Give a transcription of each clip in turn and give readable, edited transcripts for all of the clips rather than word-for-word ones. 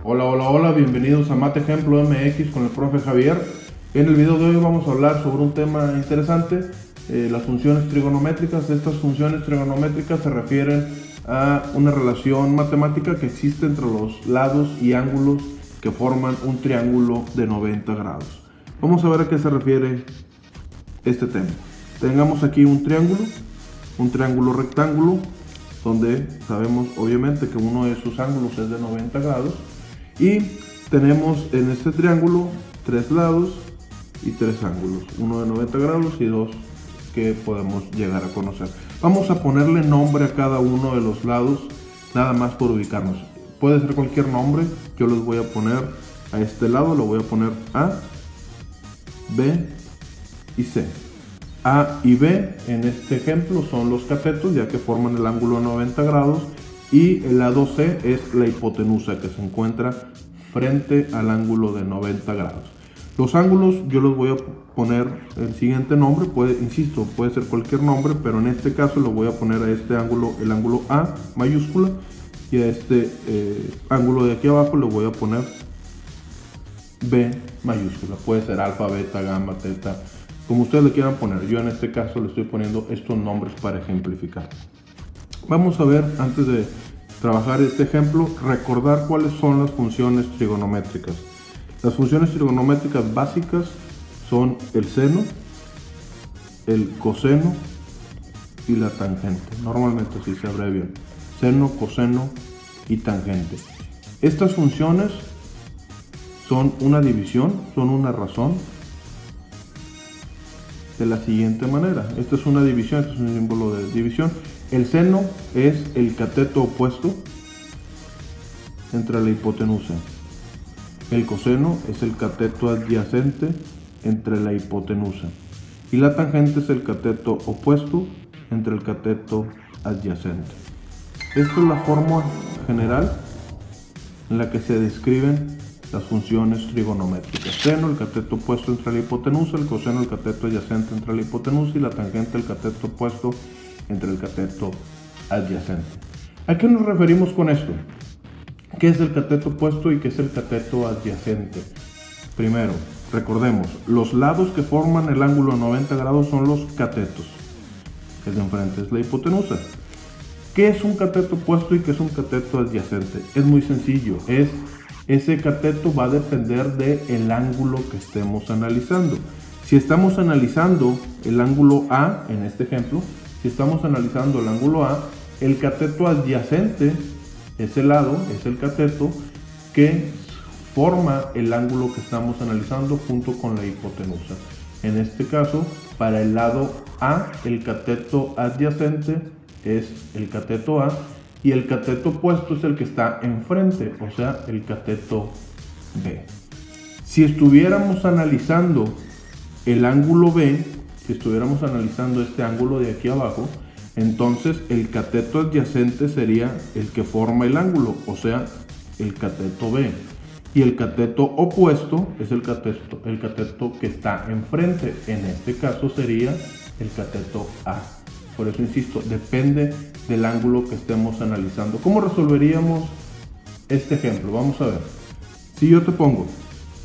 Hola, hola, hola, bienvenidos a Mate Ejemplo MX con el profe Javier. En el video de hoy vamos a hablar sobre un tema interesante, las funciones trigonométricas. Estas funciones trigonométricas se refieren a una relación matemática que existe entre los lados y ángulos que forman un triángulo de 90 grados. Vamos a ver a qué se refiere este tema. Tengamos aquí un triángulo rectángulo, donde sabemos obviamente que uno de sus ángulos es de 90 grados y tenemos en este triángulo tres lados y tres ángulos, uno de 90 grados y dos que podemos llegar a conocer. Vamos a ponerle nombre a cada uno de los lados, nada más por ubicarnos. Puede ser cualquier nombre. Yo les voy a poner a este lado, lo voy a poner A, B y C. A y B en este ejemplo son los catetos, ya que forman el ángulo de 90 grados, y el lado C es la hipotenusa, que se encuentra frente al ángulo de 90 grados. Los ángulos yo los voy a poner el siguiente nombre, insisto, puede ser cualquier nombre, pero en este caso lo voy a poner a este ángulo, el ángulo A mayúscula, y a este ángulo de aquí abajo le voy a poner B mayúscula. Puede ser alfa, beta, gamma, teta, como ustedes le quieran poner. Yo en este caso le estoy poniendo estos nombres para ejemplificar. Vamos a ver, antes de trabajar este ejemplo, recordar cuáles son las funciones trigonométricas. Las funciones trigonométricas básicas son el seno, el coseno y la tangente. Normalmente así se abrevian: seno, coseno y tangente. Estas funciones son una división, son una razón de la siguiente manera. Esta es una división, este es un símbolo de división. El seno es el cateto opuesto entre la hipotenusa. El coseno es el cateto adyacente entre la hipotenusa. Y la tangente es el cateto opuesto entre el cateto adyacente. Esta es la forma general en la que se describen las funciones trigonométricas: seno, el cateto opuesto entre la hipotenusa; el coseno, el cateto adyacente entre la hipotenusa; y la tangente, el cateto opuesto entre el cateto adyacente. ¿A qué nos referimos con esto? ¿Qué es el cateto opuesto y qué es el cateto adyacente? Primero, recordemos, los lados que forman el ángulo de 90 grados son los catetos. El de enfrente es la hipotenusa. ¿Qué es un cateto opuesto y qué es un cateto adyacente? Es muy sencillo, ese cateto va a depender del ángulo que estemos analizando. Si estamos analizando el ángulo A, en este ejemplo, si estamos analizando el ángulo A, el cateto adyacente, ese lado, es el cateto que forma el ángulo que estamos analizando junto con la hipotenusa. En este caso, para el lado A, el cateto adyacente es el cateto A, y el cateto opuesto es el que está enfrente, o sea, el cateto B. Si estuviéramos analizando el ángulo B, si estuviéramos analizando este ángulo de aquí abajo, entonces el cateto adyacente sería el que forma el ángulo, o sea, el cateto B. Y el cateto opuesto es el cateto que está enfrente, en este caso sería el cateto A. Por eso insisto, depende del ángulo que estemos analizando. ¿Cómo resolveríamos este ejemplo? Vamos a ver. Si yo te pongo,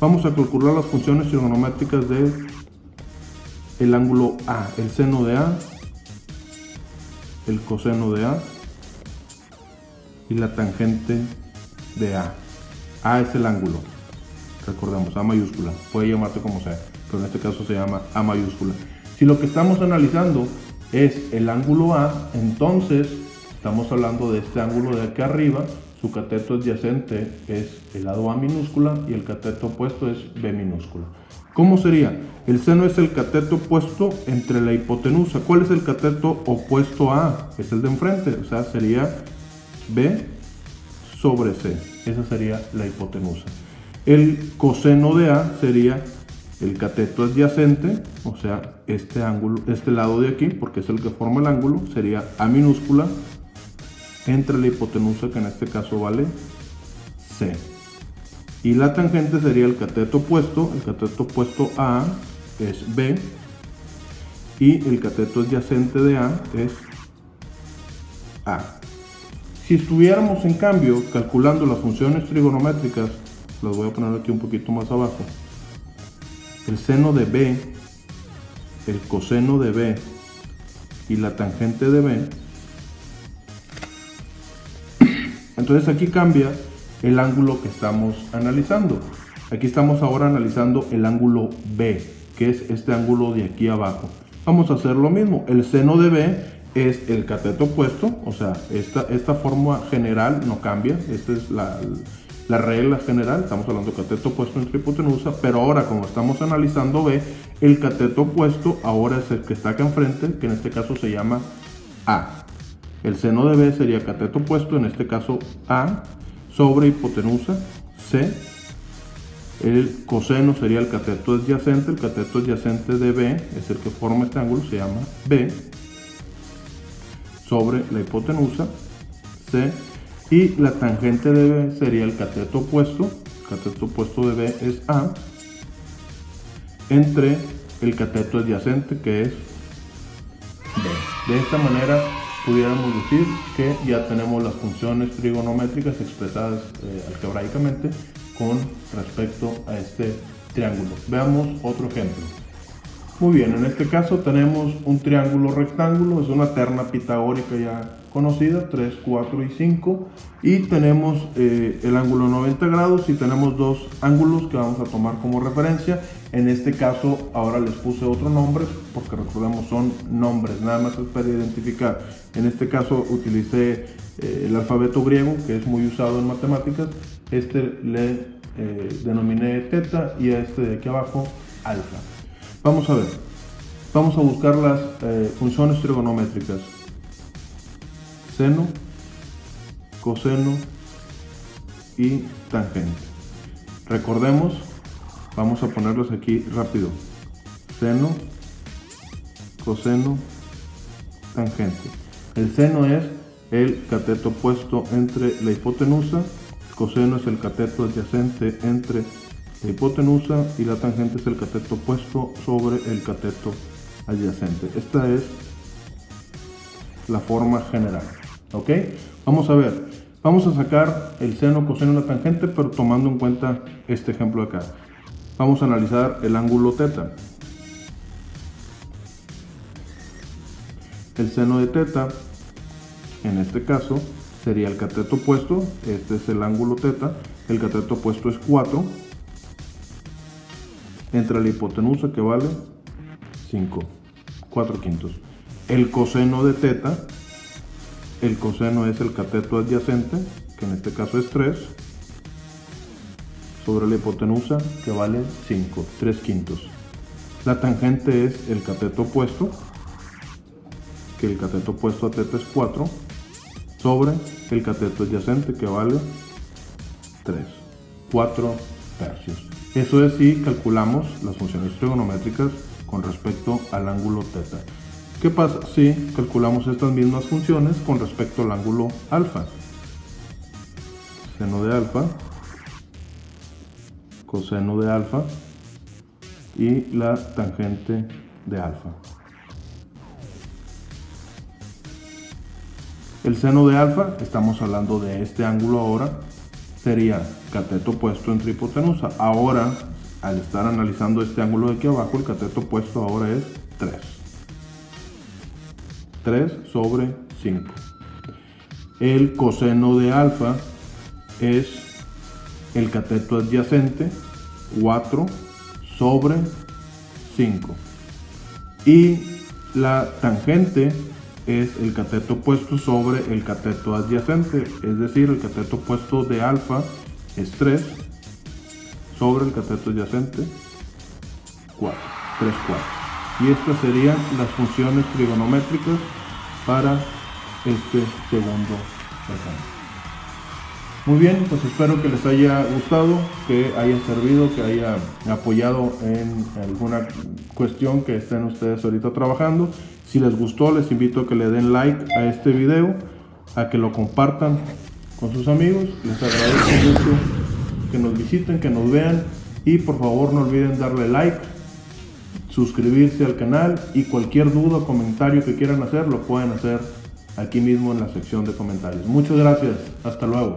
vamos a calcular las funciones trigonométricas de el ángulo A, el seno de A, el coseno de A y la tangente de A. A es el ángulo, recordemos, A mayúscula, puede llamarse como sea, pero en este caso se llama A mayúscula. Si lo que estamos analizando es el ángulo A, entonces estamos hablando de este ángulo de aquí arriba. Su cateto adyacente es el lado A minúscula y el cateto opuesto es B minúscula. ¿Cómo sería? El seno es el cateto opuesto entre la hipotenusa. ¿Cuál es el cateto opuesto a A? Es el de enfrente, o sea, sería B sobre C. Esa sería la hipotenusa. El coseno de A sería el cateto adyacente, o sea, este ángulo, este lado de aquí, porque es el que forma el ángulo, sería A minúscula entre la hipotenusa, que en este caso vale C. Y la tangente sería el cateto opuesto a A es B, y el cateto adyacente de A es A. Si estuviéramos en cambio calculando las funciones trigonométricas, las voy a poner aquí un poquito más abajo, el seno de B, el coseno de B y la tangente de B, entonces aquí cambia el ángulo que estamos analizando. Aquí estamos ahora analizando el ángulo B, que es este ángulo de aquí abajo. Vamos a hacer lo mismo. El seno de B es el cateto opuesto, o sea, esta forma general no cambia. Esta es la regla general. Estamos hablando de cateto opuesto entre hipotenusa, pero ahora como estamos analizando B, el cateto opuesto ahora es el que está acá enfrente, que en este caso se llama A. El seno de B sería cateto opuesto, en este caso A, sobre hipotenusa C. El coseno sería el cateto adyacente. El cateto adyacente de B es el que forma este ángulo, se llama B, sobre la hipotenusa C. Y la tangente de B sería el cateto opuesto. El cateto opuesto de B es A, entre el cateto adyacente, que es B. De esta manera pudiéramos decir que ya tenemos las funciones trigonométricas expresadas algebraicamente con respecto a este triángulo. Veamos otro ejemplo. Muy bien, en este caso tenemos un triángulo rectángulo, es una terna pitagórica ya conocida, 3, 4 y 5, y tenemos el ángulo 90 grados y tenemos dos ángulos que vamos a tomar como referencia. En este caso ahora les puse otro nombre porque recordemos son nombres, nada más es para identificar. En este caso utilicé el alfabeto griego, que es muy usado en matemáticas. Este le denominé teta y a este de aquí abajo alfa. Vamos a ver, vamos a buscar las funciones trigonométricas: seno, coseno y tangente. Recordemos, vamos a ponerlos aquí rápido: seno, coseno, tangente. El seno es el cateto opuesto entre la hipotenusa, el coseno es el cateto adyacente entre la hipotenusa y la tangente es el cateto opuesto sobre el cateto adyacente. Esta es la forma general. ¿Ok? Vamos a ver. Vamos a sacar el seno, coseno y la tangente, pero tomando en cuenta este ejemplo de acá. Vamos a analizar el ángulo teta. El seno de teta, en este caso, sería el cateto opuesto. Este es el ángulo teta. El cateto opuesto es 4. Entre la hipotenusa, que vale 5, 4/5. El coseno de teta, el coseno es el cateto adyacente, que en este caso es 3, sobre la hipotenusa, que vale 5, 3/5. La tangente es el cateto opuesto, que el cateto opuesto a teta es 4, sobre el cateto adyacente, que vale 3, 4/3. Eso es si calculamos las funciones trigonométricas con respecto al ángulo teta. ¿Qué pasa si calculamos estas mismas funciones con respecto al ángulo alfa? Seno de alfa, coseno de alfa y la tangente de alfa. El seno de alfa, estamos hablando de este ángulo ahora, sería cateto opuesto entre hipotenusa. Ahora, al estar analizando este ángulo de aquí abajo, el cateto opuesto ahora es 3. 3 sobre 5. El coseno de alfa es el cateto adyacente, 4 sobre 5. Y la tangente es el cateto opuesto sobre el cateto adyacente, es decir, el cateto opuesto de alfa es 3 sobre el cateto adyacente 4, 3, 4. Y estas serían las funciones trigonométricas para este segundo ejemplo. Muy bien, pues espero que les haya gustado, que haya servido, que haya apoyado en alguna cuestión que estén ustedes ahorita trabajando. Si les gustó, les invito a que le den like a este video, a que lo compartan con sus amigos. Les agradezco mucho que nos visiten, que nos vean y por favor no olviden darle like, suscribirse al canal y cualquier duda o comentario que quieran hacer lo pueden hacer aquí mismo en la sección de comentarios. Muchas gracias, hasta luego.